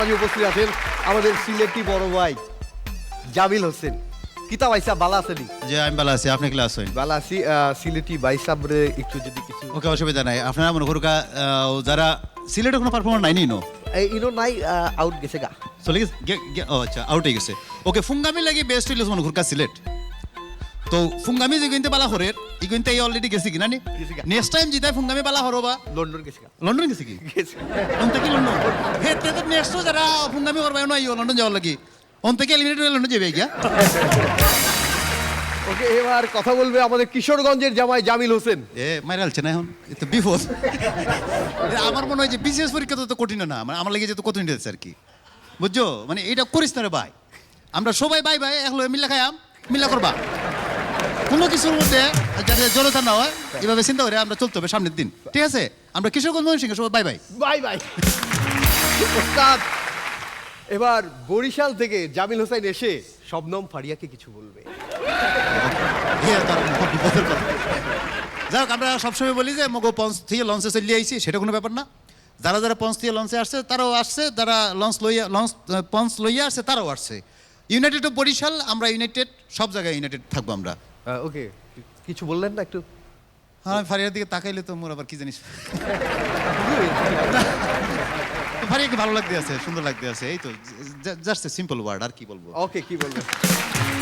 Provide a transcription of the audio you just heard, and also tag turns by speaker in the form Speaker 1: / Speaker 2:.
Speaker 1: মাঝে উপস্থিত আছেন আমাদের সিলেটি বড় ভাই জামিল হোসেন। কিতা ভাইসা বালা আছেনি?
Speaker 2: যে আমি ভালো আছি, আপনি ক্লাস হইন?
Speaker 1: বালা আছি। সিলেটি ভাইসাবরে একটু যদি কিছু
Speaker 2: ওকে, অসুবিধা নাই। আপনারা মনে করুকা যারা সিলেটে কোনো পারফর্মার নাই নো
Speaker 1: ইনো নাই, আউট গেছে গা,
Speaker 2: চলে গেছে ও আচ্ছা, আউট হয়ে গেছে। ওকে, ফুঙ্গামি লাগি বেস্ট হইল মনে করুকা সিলেট। তো ফুঙ্গামি যে কিন্তু বালা হরের ই কিন্তু এই অলরেডি গেছে কিনা নি
Speaker 1: গেছে গা।
Speaker 2: নেক্সট টাইম জিতাই ফুঙ্গামি বালা হরবা
Speaker 1: লন্ডন গেছে গা।
Speaker 2: লন্ডন গেছে কি
Speaker 1: গেছে।
Speaker 2: অন্ত কি লন্ডন হে তে তো নেক্সট যারা ফুঙ্গামি করবা না আইও লন্ডন যাওয়ার লাগি অন্ত কি এলিমিনেট হয়ে লন্ডন যাবে গিয়া।
Speaker 1: ওকে, এবার কথা বলবে আমাদের কিশোরগঞ্জের জামাই জামিল হোসেন।
Speaker 2: মাইরালছে না এখন তো বিপদ। আমার মনে হয় যে বিসিএস পরীক্ষা তো কঠিন না, মানে আমার লাগে যে তো কঠিন হয়েছে আর কি, বুঝছো? মানে এটা করিস না রে ভাই, আমরা সবাই ভাই ভাই একলো মিল্লা খাইয়াম, মিল্লা করবা কোনো কিছুর মধ্যে যাতে জড়তা না হয় এভাবে চিন্তা করে আমরা চলতে হবে সামনের দিন, ঠিক আছে? আমরা কিশোরগঞ্জ ময়মনসিংহ সবাই বাই বাই
Speaker 1: বাই বাই। ওস্তাদ, এবার বরিশাল থেকে জামিল হোসেন এসে শবনম ফারিয়াকে কিছু বলবে।
Speaker 2: বিপদের কথা। যাই হোক, আমরা সবসময় বলি যে মগো পঞ্চ থেকে লঞ্চে চলিয়ে আইছি, সেটা কোনো ব্যাপার না। যারা যারা পঞ্চ থেকে লঞ্চে আসছে তারাও আসছে, যারা পঞ্চ লইয়া আসছে তারাও আসছে। ইউনাইটেড অফ বরিশাল, আমরা ইউনাইটেড, সব জায়গায় ইউনাইটেড থাকবো আমরা।
Speaker 1: ওকে, কিছু বললেন না একটু?
Speaker 2: হ্যাঁ, ফারিয়ার দিকে তাকাইলে তো মোর আবার কি জানিস, ফারিয়াকে ভালো লাগতে আছে, সুন্দর লাগতে আছে, এই তো জাস্ট সিম্পল ওয়ার্ড, আর কি বলবো।
Speaker 1: ওকে, কি বলবেন?